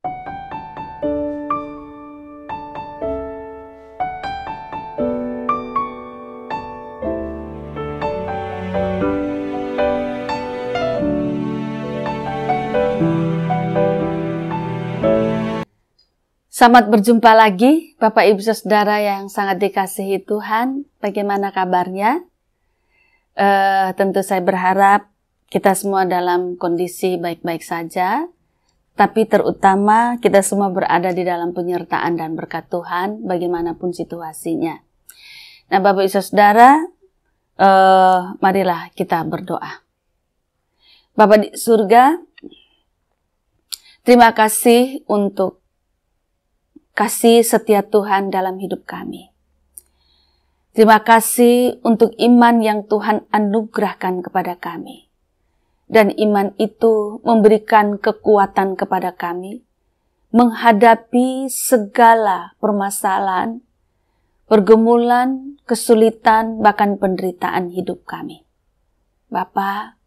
Selamat berjumpa lagi Bapak Ibu Saudara yang sangat dikasihi Tuhan. Bagaimana kabarnya? Tentu saya berharap kita semua dalam kondisi baik-baik saja. Tapi terutama kita semua berada di dalam penyertaan dan berkat Tuhan bagaimanapun situasinya. Nah Bapak Ibu Saudara, marilah kita berdoa. Bapa di surga, terima kasih untuk kasih setia Tuhan dalam hidup kami. Terima kasih untuk iman yang Tuhan anugerahkan kepada kami. Dan iman itu memberikan kekuatan kepada kami menghadapi segala permasalahan, pergumulan, kesulitan, bahkan penderitaan hidup kami. Bapa,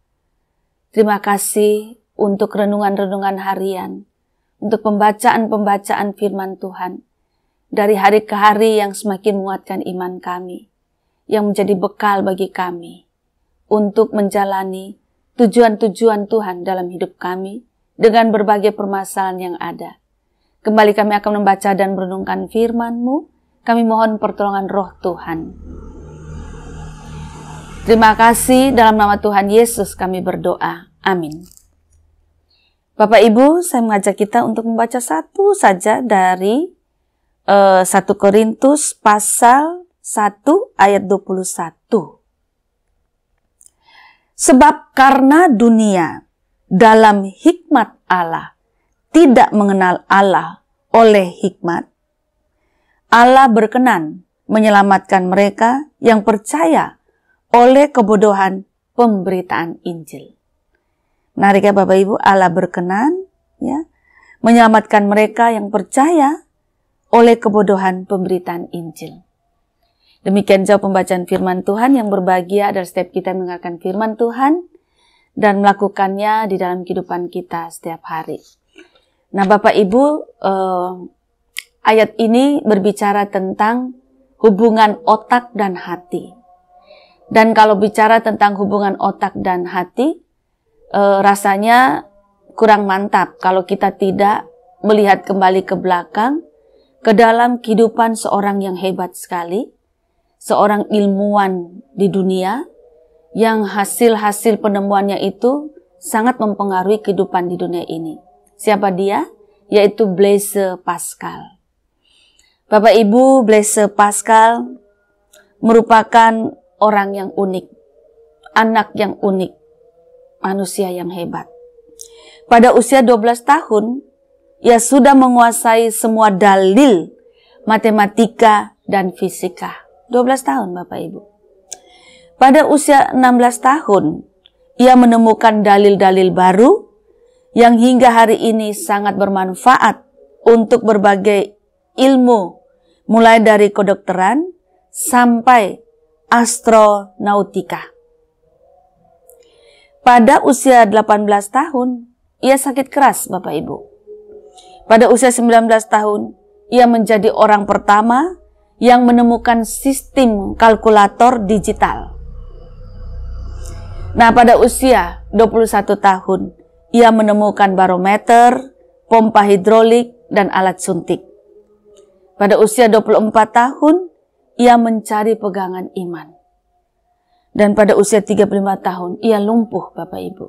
terima kasih untuk renungan-renungan harian, untuk pembacaan-pembacaan firman Tuhan dari hari ke hari yang semakin menguatkan iman kami, yang menjadi bekal bagi kami untuk menjalani tujuan-tujuan Tuhan dalam hidup kami dengan berbagai permasalahan yang ada. Kembali kami akan membaca dan merenungkan firman-Mu. Kami mohon pertolongan Roh Tuhan. Terima kasih, dalam nama Tuhan Yesus kami berdoa. Amin. Bapak Ibu, saya mengajak kita untuk membaca satu saja dari 1 Korintus pasal 1 ayat 21. Sebab karena dunia dalam hikmat Allah tidak mengenal Allah oleh hikmat, Allah berkenan menyelamatkan mereka yang percaya oleh kebodohan pemberitaan Injil. Menarik ya Bapak Ibu, Allah berkenan ya menyelamatkan mereka yang percaya oleh kebodohan pemberitaan Injil. Demikian jauh pembacaan firman Tuhan. Yang berbahagia adalah setiap kita mendengarkan firman Tuhan dan melakukannya di dalam kehidupan kita setiap hari. Nah Bapak Ibu, ayat ini berbicara tentang hubungan otak dan hati. Dan kalau bicara tentang hubungan otak dan hati, rasanya kurang mantap kalau kita tidak melihat kembali ke belakang ke dalam kehidupan seorang yang hebat sekali, seorang ilmuwan di dunia yang hasil-hasil penemuannya itu sangat mempengaruhi kehidupan di dunia ini. Siapa dia? Yaitu Blaise Pascal. Bapak Ibu, Blaise Pascal merupakan orang yang unik, anak yang unik, manusia yang hebat. Pada usia 12 tahun, ia sudah menguasai semua dalil matematika dan fisika. 12 tahun Bapak Ibu. Pada usia 16 tahun, ia menemukan dalil-dalil baru yang hingga hari ini sangat bermanfaat untuk berbagai ilmu, mulai dari kedokteran sampai astronautika. Pada usia 18 tahun, ia sakit keras Bapak Ibu. Pada usia 19 tahun, ia menjadi orang pertama yang menemukan sistem kalkulator digital. Nah, pada usia 21 tahun, ia menemukan barometer, pompa hidrolik, dan alat suntik. Pada usia 24 tahun, ia mencari pegangan iman. Dan pada usia 35 tahun, ia lumpuh Bapak Ibu.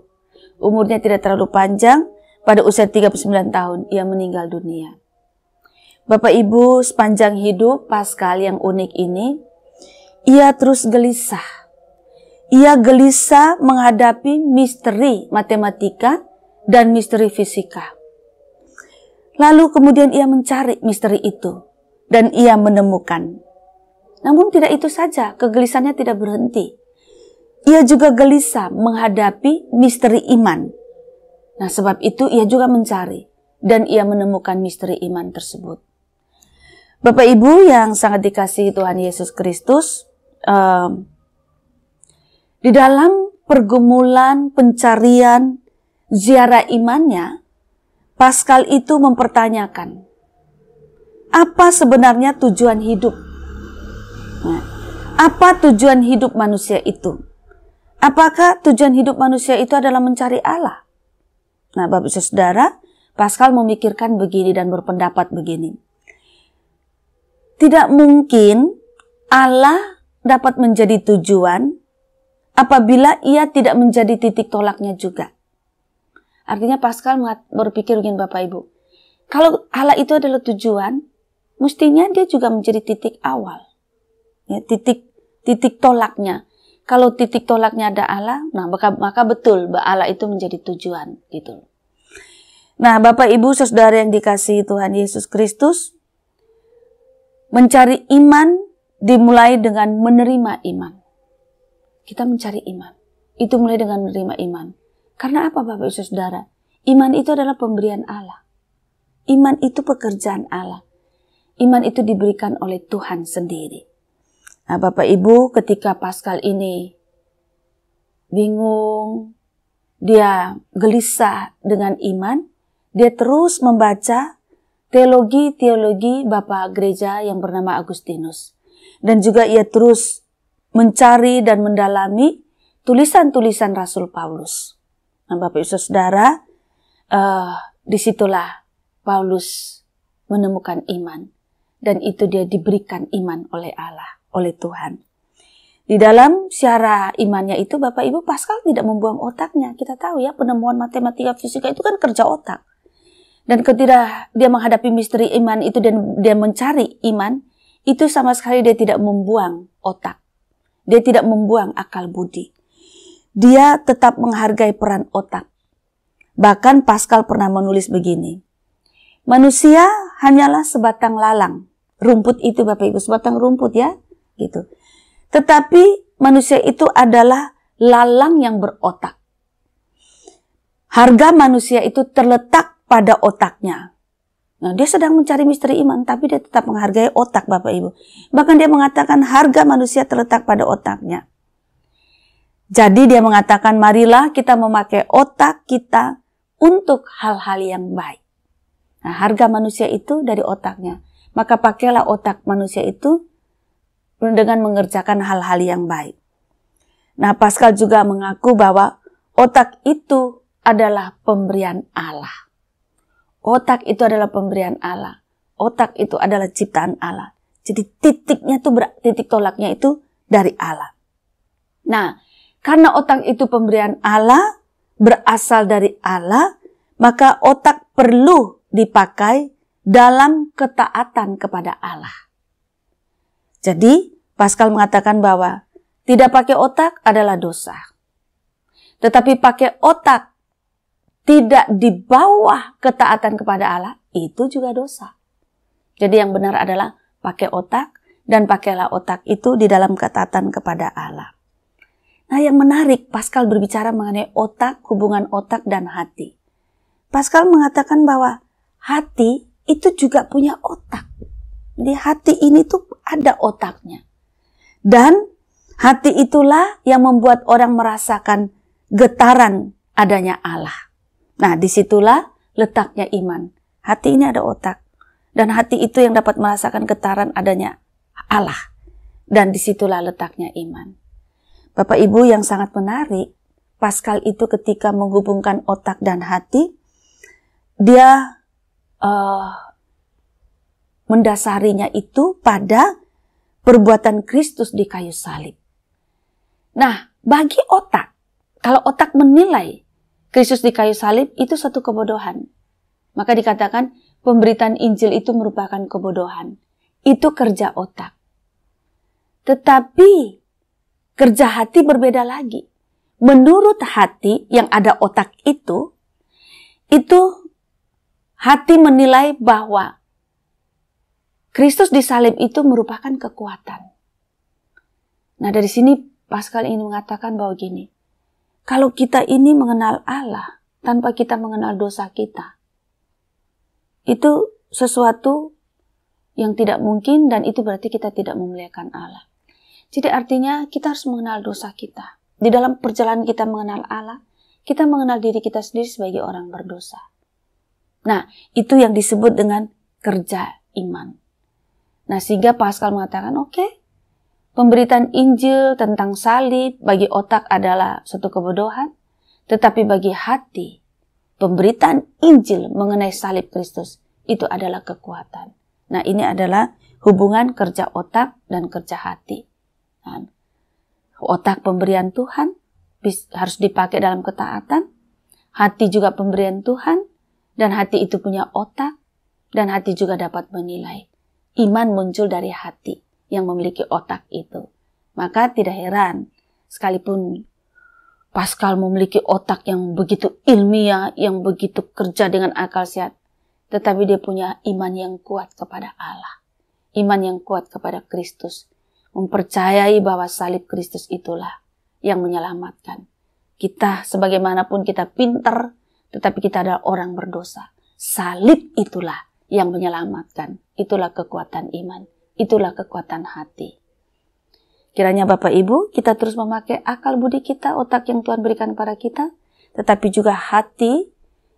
Umurnya tidak terlalu panjang, pada usia 39 tahun, ia meninggal dunia. Bapak Ibu, sepanjang hidup Pascal yang unik ini, ia terus gelisah. Ia gelisah menghadapi misteri matematika dan misteri fisika. Lalu kemudian ia mencari misteri itu, dan ia menemukan. Namun tidak itu saja, kegelisahannya tidak berhenti. Ia juga gelisah menghadapi misteri iman. Nah, sebab itu ia juga mencari dan ia menemukan misteri iman tersebut. Bapak Ibu yang sangat dikasihi Tuhan Yesus Kristus, di dalam pergumulan pencarian ziarah imannya, Pascal itu mempertanyakan, apa sebenarnya tujuan hidup? Nah, apa tujuan hidup manusia itu? Apakah tujuan hidup manusia itu adalah mencari Allah? Nah, Bapak Ibu Saudara, Pascal memikirkan begini dan berpendapat begini. Tidak mungkin Allah dapat menjadi tujuan apabila ia tidak menjadi titik tolaknya juga. Artinya Pascal berpikir begini Bapak Ibu. Kalau Allah itu adalah tujuan, mestinya dia juga menjadi titik awal. Ya, titik tolaknya. Kalau titik tolaknya ada Allah, nah maka betul bahwa Allah itu menjadi tujuan gitu. Nah, Bapak Ibu Saudara yang dikasihi Tuhan Yesus Kristus, mencari iman dimulai dengan menerima iman. Kita mencari iman. Itu mulai dengan menerima iman. Karena apa Bapak Ibu Saudara? Iman itu adalah pemberian Allah. Iman itu pekerjaan Allah. Iman itu diberikan oleh Tuhan sendiri. Nah, Bapak Ibu, ketika Pascal ini bingung, dia gelisah dengan iman, dia terus membaca teologi Bapak Gereja yang bernama Agustinus. Dan juga ia terus mencari dan mendalami tulisan-tulisan Rasul Paulus. Nah, Bapak Ibu Saudara, disitulah Paulus menemukan iman. Dan itu dia diberikan iman oleh Allah, oleh Tuhan. Di dalam syarah imannya itu Bapak Ibu, Pascal tidak membuang otaknya. Kita tahu ya, penemuan matematika fisika itu kan kerja otak. Dan ketika dia menghadapi misteri iman itu dan dia mencari iman, itu sama sekali dia tidak membuang otak. Dia tidak membuang akal budi. Dia tetap menghargai peran otak. Bahkan Pascal pernah menulis begini. Manusia hanyalah sebatang lalang. Rumput itu Bapak Ibu, sebatang rumput ya. Gitu. Tetapi manusia itu adalah lalang yang berotak. Harga manusia itu terletak pada otaknya. Nah, dia sedang mencari misteri iman, tapi dia tetap menghargai otak Bapak Ibu. Bahkan dia mengatakan harga manusia terletak pada otaknya. Jadi dia mengatakan, marilah kita memakai otak kita untuk hal-hal yang baik. Nah, harga manusia itu dari otaknya. Maka pakailah otak manusia itu dengan mengerjakan hal-hal yang baik. Nah, Pascal juga mengaku bahwa otak itu adalah pemberian Allah. Otak itu adalah pemberian Allah. Otak itu adalah ciptaan Allah. Jadi titik tolaknya itu dari Allah. Nah, karena otak itu pemberian Allah, berasal dari Allah, maka otak perlu dipakai dalam ketaatan kepada Allah. Jadi, Pascal mengatakan bahwa tidak pakai otak adalah dosa. Tetapi pakai otak tidak di bawah ketaatan kepada Allah, itu juga dosa. Jadi yang benar adalah pakai otak, dan pakailah otak itu di dalam ketaatan kepada Allah. Nah, yang menarik, Pascal berbicara mengenai otak, hubungan otak dan hati. Pascal mengatakan bahwa hati itu juga punya otak. Jadi hati ini tuh ada otaknya. Dan hati itulah yang membuat orang merasakan getaran adanya Allah. Nah, disitulah letaknya iman. Hati ini ada otak. Dan hati itu yang dapat merasakan getaran adanya Allah. Dan disitulah letaknya iman. Bapak Ibu yang sangat menarik, Pascal itu ketika menghubungkan otak dan hati, dia mendasarinya itu pada perbuatan Kristus di kayu salib. Nah, bagi otak, kalau otak menilai Kristus di kayu salib itu suatu kebodohan, maka dikatakan pemberitaan Injil itu merupakan kebodohan. Itu kerja otak. Tetapi kerja hati berbeda lagi. Menurut hati yang ada otak itu hati menilai bahwa Kristus di salib itu merupakan kekuatan. Nah, dari sini Pascal ini mengatakan bahwa gini, kalau kita ini mengenal Allah tanpa kita mengenal dosa kita, itu sesuatu yang tidak mungkin, dan itu berarti kita tidak memuliakan Allah. Jadi artinya kita harus mengenal dosa kita. Di dalam perjalanan kita mengenal Allah, kita mengenal diri kita sendiri sebagai orang berdosa. Nah, itu yang disebut dengan kerja iman. Nah, sehingga Pascal mengatakan, oke, pemberitaan Injil tentang salib bagi otak adalah suatu kebodohan, tetapi bagi hati, pemberitaan Injil mengenai salib Kristus itu adalah kekuatan. Nah, ini adalah hubungan kerja otak dan kerja hati. Nah, otak pemberian Tuhan harus dipakai dalam ketaatan, hati juga pemberian Tuhan, dan hati itu punya otak, dan hati juga dapat menilai. Iman muncul dari hati yang memiliki otak itu. Maka tidak heran, sekalipun Pascal memiliki otak yang begitu ilmiah, yang begitu kerja dengan akal sehat, tetapi dia punya iman yang kuat kepada Allah. Iman yang kuat kepada Kristus. Mempercayai bahwa salib Kristus itulah yang menyelamatkan. Kita sebagaimanapun kita pintar, tetapi kita adalah orang berdosa. Salib itulah yang menyelamatkan. Itulah kekuatan iman. Itulah kekuatan hati. Kiranya Bapak Ibu, kita terus memakai akal budi kita, otak yang Tuhan berikan kepada kita, tetapi juga hati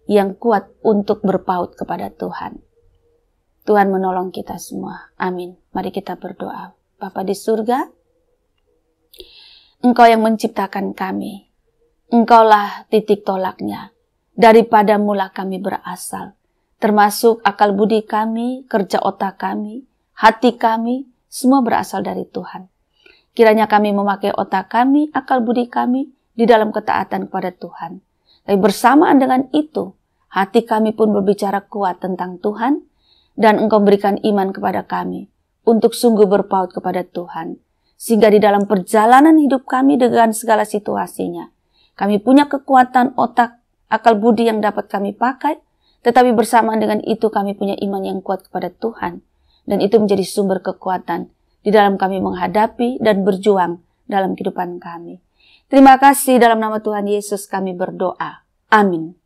yang kuat untuk berpaut kepada Tuhan. Tuhan menolong kita semua. Amin. Mari kita berdoa. Bapa di surga, Engkau yang menciptakan kami. Engkaulah titik tolaknya. Daripada mula kami berasal, termasuk akal budi kami, kerja otak kami, hati kami, semua berasal dari Tuhan. Kiranya kami memakai otak kami, akal budi kami di dalam ketaatan kepada Tuhan. Tapi bersamaan dengan itu, hati kami pun berbicara kuat tentang Tuhan, dan Engkau berikan iman kepada kami untuk sungguh berpaut kepada Tuhan. Sehingga di dalam perjalanan hidup kami dengan segala situasinya, kami punya kekuatan otak, akal budi yang dapat kami pakai, tetapi bersamaan dengan itu kami punya iman yang kuat kepada Tuhan. Dan itu menjadi sumber kekuatan di dalam kami menghadapi dan berjuang dalam kehidupan kami. Terima kasih, dalam nama Tuhan Yesus kami berdoa. Amin.